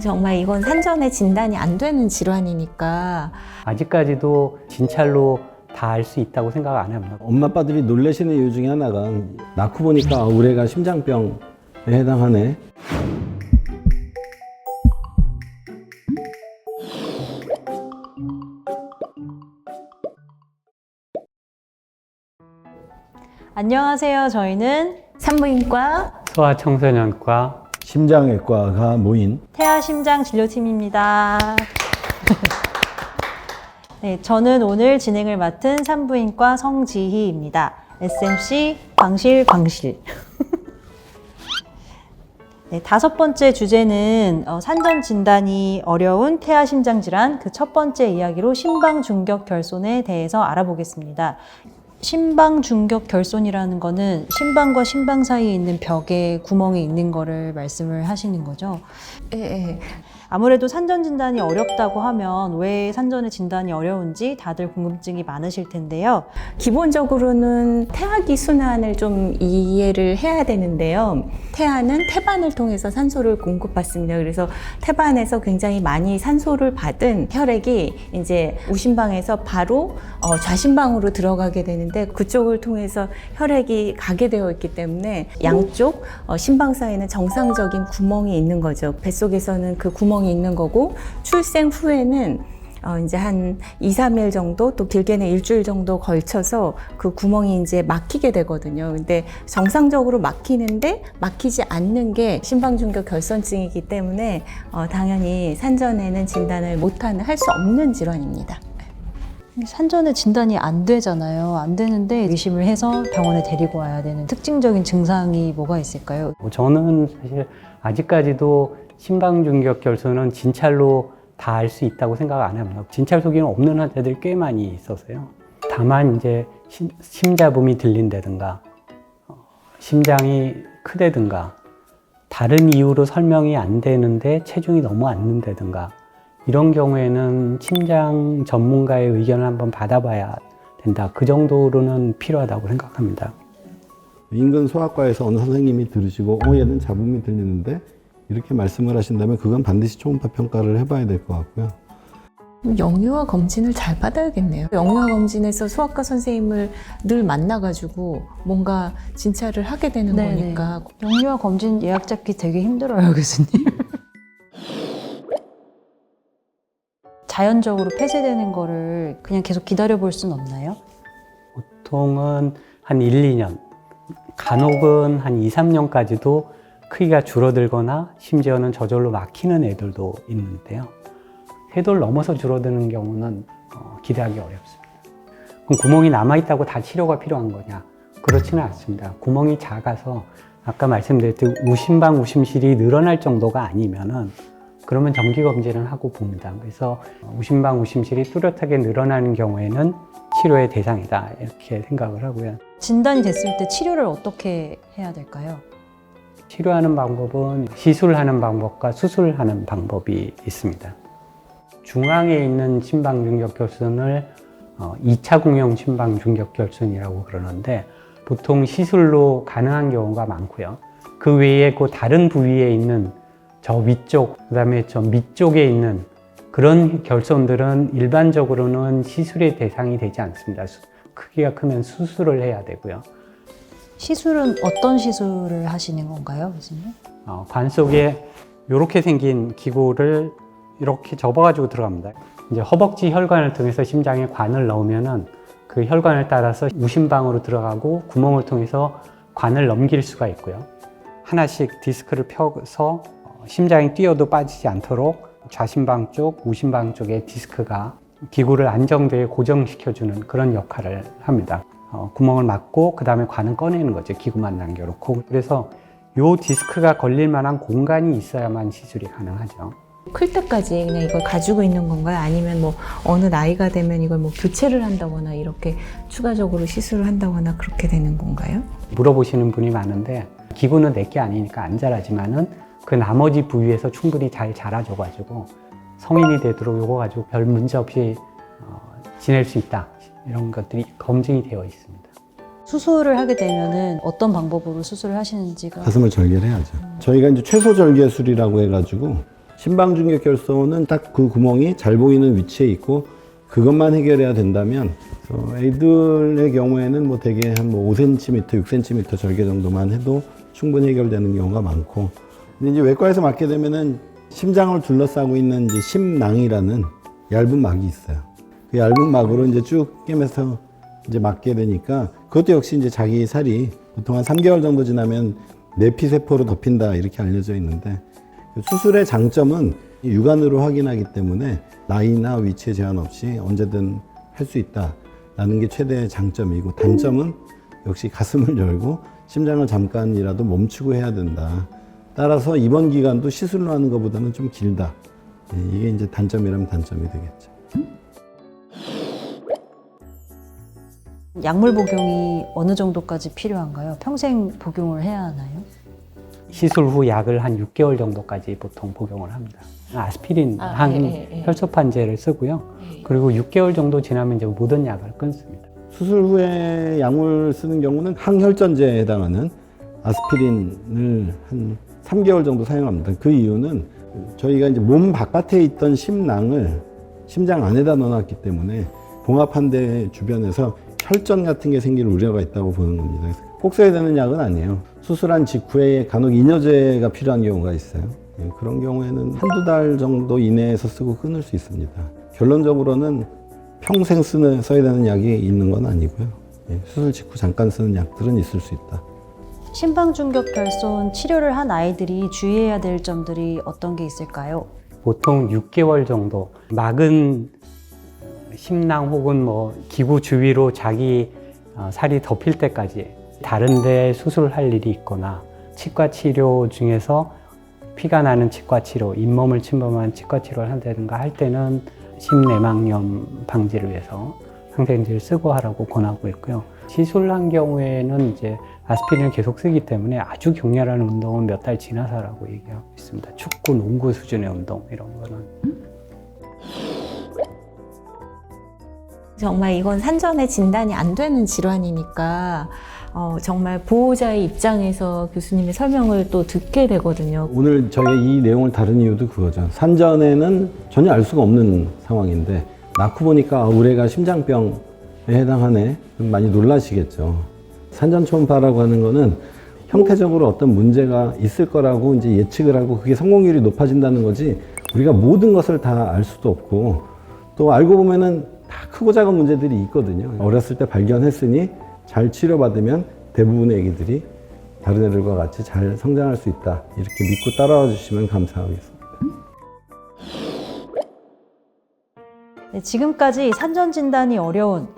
정말 이건 산전에 진단이 안 되는 질환이니까 아직까지도 진찰로 다 알 수 있다고 생각 안 합니다. 엄마 아빠들이 놀라시는 이유 중에 하나가 낳고 보니까 우리 애가 심장병에 해당하네. 안녕하세요. 저희는 산부인과 소아청소년과 심장외과가 모인 태아심장진료팀입니다. 네, 저는 오늘 진행을 맡은 산부인과 성지희입니다. SMC 광실. 네, 5번째 주제는 산전 진단이 어려운 태아심장질환 그 첫 번째 이야기로 심방중격결손에 대해서 알아보겠습니다. 심방중격결손이라는 거는 심방과 심방 사이에 있는 벽에 구멍이 있는 거를 말씀을 하시는 거죠. 예. 아무래도 산전 진단이 어렵다고 하면 왜 산전의 진단이 어려운지 다들 궁금증이 많으실 텐데요. 기본적으로는 태아기 순환을 좀 이해를 해야 되는데요. 태아는 태반을 통해서 산소를 공급받습니다. 그래서 태반에서 굉장히 많이 산소를 받은 혈액이 이제 우심방에서 바로 좌심방으로 들어가게 되는데 그쪽을 통해서 혈액이 가게 되어 있기 때문에 양쪽 심방 사이에는 정상적인 구멍이 있는 거죠. 뱃속에서는 그 구멍이 있는 거고 출생 후에는 이제 한 2, 3일 정도 또 길게는 일주일 정도 걸쳐서 그 구멍이 이제 막히게 되거든요. 근데 정상적으로 막히는데 막히지 않는 게 심방중격결손증이기 때문에 당연히 산전에는 진단을 못하는 할 수 없는 질환입니다. 산전의 진단이 안 되잖아요. 안 되는데 의심을 해서 병원에 데리고 와야 되는 특징적인 증상이 뭐가 있을까요? 저는 사실 아직까지도 심방중격결손은 진찰로 다 알 수 있다고 생각 안 합니다. 진찰 속에는 없는 환자들이 꽤 많이 있어서요. 다만 이제 심잡음이 들린다든가 심장이 크다든가 다른 이유로 설명이 안 되는데 체중이 너무 앉는다든가 이런 경우에는 심장 전문가의 의견을 한번 받아봐야 된다. 그 정도로는 필요하다고 생각합니다. 인근 소아과에서 어느 선생님이 들으시고 얘는 잡음이 들리는데 이렇게 말씀을 하신다면 그건 반드시 초음파 평가를 해봐야 될 것 같고요. 영유아 검진을 잘 받아야겠네요. 영유아 검진에서 소아과 선생님을 늘 만나가지고 뭔가 진찰을 하게 되는 거니까. 영유아 검진 예약 잡기 되게 힘들어요, 교수님. 자연적으로 폐쇄되는 거를 그냥 계속 기다려 볼 수는 없나요? 보통은 한 1, 2년, 간혹은 한 2, 3년까지도 크기가 줄어들거나 심지어는 저절로 막히는 애들도 있는데요. 쇄도를 넘어서 줄어드는 경우는 기대하기 어렵습니다. 그럼 구멍이 남아있다고 다 치료가 필요한 거냐? 그렇지는 않습니다. 구멍이 작아서 아까 말씀드렸듯 우심방, 우심실이 늘어날 정도가 아니면은 그러면 정기검진을 하고 봅니다. 그래서 우심방, 우심실이 뚜렷하게 늘어나는 경우에는 치료의 대상이다 이렇게 생각을 하고요. 진단이 됐을 때 치료를 어떻게 해야 될까요? 치료하는 방법은 시술하는 방법과 수술하는 방법이 있습니다. 중앙에 있는 심방중격결손을 2차 공형 심방중격결손이라고 그러는데 보통 시술로 가능한 경우가 많고요. 그 외에 그 다른 부위에 있는 저 위쪽, 그 다음에 저 밑쪽에 있는 그런 결손들은 일반적으로는 시술의 대상이 되지 않습니다. 크기가 크면 수술을 해야 되고요. 시술은 어떤 시술을 하시는 건가요, 교수님? 관 속에 이렇게 생긴 기구를 이렇게 접어가지고 들어갑니다. 이제 허벅지 혈관을 통해서 심장에 관을 넣으면은 그 혈관을 따라서 우심방으로 들어가고 구멍을 통해서 관을 넘길 수가 있고요. 하나씩 디스크를 펴서 심장이 뛰어도 빠지지 않도록 좌심방 쪽, 우심방 쪽에 디스크가 기구를 안정되게 고정시켜주는 그런 역할을 합니다. 구멍을 막고 그 다음에 관을 꺼내는 거죠. 기구만 남겨놓고. 그래서 요 디스크가 걸릴 만한 공간이 있어야만 시술이 가능하죠. 클 때까지 그냥 이걸 가지고 있는 건가요? 아니면 뭐 어느 나이가 되면 이걸 뭐 교체를 한다거나 이렇게 추가적으로 시술을 한다거나 그렇게 되는 건가요? 물어보시는 분이 많은데 기구는 내게 아니니까 안 자라지만은 그 나머지 부위에서 충분히 잘 자라줘가지고 성인이 되도록 요거 가지고 별 문제 없이 지낼 수 있다. 이런 것들이 검증이 되어 있습니다. 수술을 하게 되면은 어떤 방법으로 수술을 하시는지가 가슴을 절개를 해야죠. 저희가 이제 최소절개술이라고 해가지고 심방중격결손은 딱 그 구멍이 잘 보이는 위치에 있고 그것만 해결해야 된다면 애들의 경우에는 뭐 대개 한 5cm, 6cm 절개 정도만 해도 충분히 해결되는 경우가 많고, 근데 이제 외과에서 맞게 되면은 심장을 둘러싸고 있는 이제 심낭이라는 얇은 막이 있어요. 그 얇은 막으로 이제 쭉 꿰매서 이제 맞게 되니까 그것도 역시 이제 자기 살이 보통 한 3개월 정도 지나면 내피세포로 덮인다 이렇게 알려져 있는데, 수술의 장점은 육안으로 확인하기 때문에 나이나 위치에 제한 없이 언제든 할 수 있다라는 게 최대의 장점이고, 단점은 역시 가슴을 열고 심장을 잠깐이라도 멈추고 해야 된다. 따라서 입원 기간도 시술로 하는 것보다는 좀 길다. 이게 이제 단점이라면 단점이 되겠죠. 약물 복용이 어느 정도까지 필요한가요? 평생 복용을 해야 하나요? 시술 후 약을 한 6개월 정도까지 보통 복용을 합니다. 아스피린 혈소판제를 쓰고요. 그리고 6개월 정도 지나면 이제 모든 약을 끊습니다. 수술 후에 약물 쓰는 경우는 항혈전제에 해당하는 아스피린을 한 3개월 정도 사용합니다. 그 이유는 저희가 이제 몸 바깥에 있던 심낭을 심장 안에다 넣어놨기 때문에 봉합한대 주변에서 혈전 같은 게 생길 우려가 있다고 보는 겁니다. 그래서 꼭 써야 되는 약은 아니에요. 수술한 직후에 간혹 이뇨제가 필요한 경우가 있어요. 그런 경우에는 한두 달 정도 이내에서 쓰고 끊을 수 있습니다. 결론적으로는 평생 써야 되는 약이 있는 건 아니고요. 수술 직후 잠깐 쓰는 약들은 있을 수 있다. 심방중격결손 치료를 한 아이들이 주의해야 될 점들이 어떤 게 있을까요? 보통 6개월 정도 막은 심낭 혹은 뭐 기구 주위로 자기 살이 덮일 때까지 다른 데 수술할 일이 있거나 치과 치료 중에서 피가 나는 치과 치료, 잇몸을 침범한 치과 치료를 한다든가 할 때는 심내막염 방지를 위해서 항생제를 쓰고 하라고 권하고 있고요. 시술한 경우에는 이제 아스피린을 계속 쓰기 때문에 아주 격렬한 운동은 몇 달 지나서 하라고 얘기하고 있습니다. 축구, 농구 수준의 운동 이런 거는. 정말 이건 산전에 진단이 안 되는 질환이니까 정말 보호자의 입장에서 교수님의 설명을 또 듣게 되거든요. 오늘 저희가 이 내용을 다룬 이유도 그거죠. 산전에는 전혀 알 수가 없는 상황인데 낳고 보니까 우리가 심장병에 해당하네. 많이 놀라시겠죠. 산전 초음파라고 하는 거는 형태적으로 어떤 문제가 있을 거라고 이제 예측을 하고 그게 성공률이 높아진다는 거지, 우리가 모든 것을 다 알 수도 없고, 또 알고 보면은 다 크고 작은 문제들이 있거든요. 어렸을 때 발견했으니 잘 치료받으면 대부분의 애기들이 다른 애들과 같이 잘 성장할 수 있다. 이렇게 믿고 따라와 주시면 감사하겠습니다. 네, 지금까지 산전 진단이 어려운,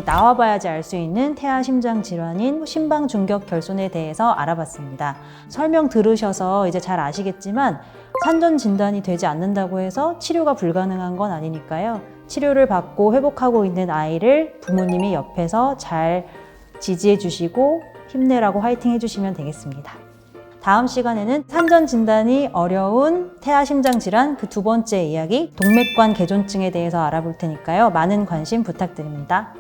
나와봐야지 알 수 있는 태아 심장 질환인 심방중격결손에 대해서 알아봤습니다. 설명 들으셔서 이제 잘 아시겠지만 산전 진단이 되지 않는다고 해서 치료가 불가능한 건 아니니까요. 치료를 받고 회복하고 있는 아이를 부모님이 옆에서 잘 지지해 주시고 힘내라고 화이팅 해주시면 되겠습니다. 다음 시간에는 산전 진단이 어려운 태아 심장 질환 그 2번째 이야기 동맥관 개존증에 대해서 알아볼 테니까요. 많은 관심 부탁드립니다.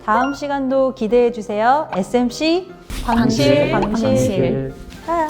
다음 시간도 기대해 주세요. SMC 방실. 방실. 아.